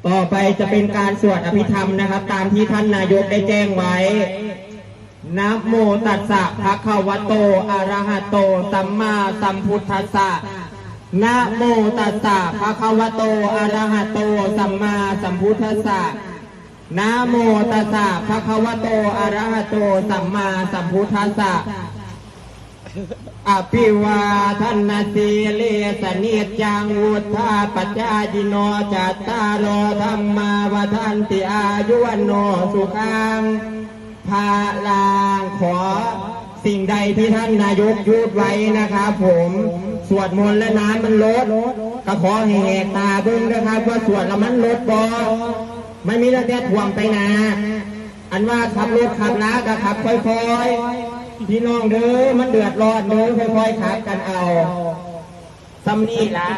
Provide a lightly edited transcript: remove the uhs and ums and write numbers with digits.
ต่อไปจะเป็นการสวดอภิธรรมนะครับตามที่ท่านนายกได้แจ้งไว้นะโมตัสสะภะคะวะโตอะระหะโตสัมมาสัมพุทธัสสะนะโมตัสสะภะคะวะโตอะระหะโตสัมมาสัมพุทธัสสะนะโมตัสสะภะคะวะโตอะระหะโตสัมมาสัมพุทธัสสะอภิวาทนาสีเลสนิจังวุฒาปัจจายิโนจัตตารโอธรรมาวทันติอายุวันโนสุขังภาลางขอสิ่งใดที่ท่านนายกพูดไว้นะครับผมสวดมนต์และน้ำมันลดก็ขอแหกตาเบิ้งนะครับว่าสวดแล้วมันลดบ่ไม่มีแล้วแค่ถ่วงไปนะอันว่าขับรถขับลาก็ขับค่อยๆพี่น้องเด้อมันเดือดร้อนเด้อค่อยๆขับกันเอาซ้ำนี่ละ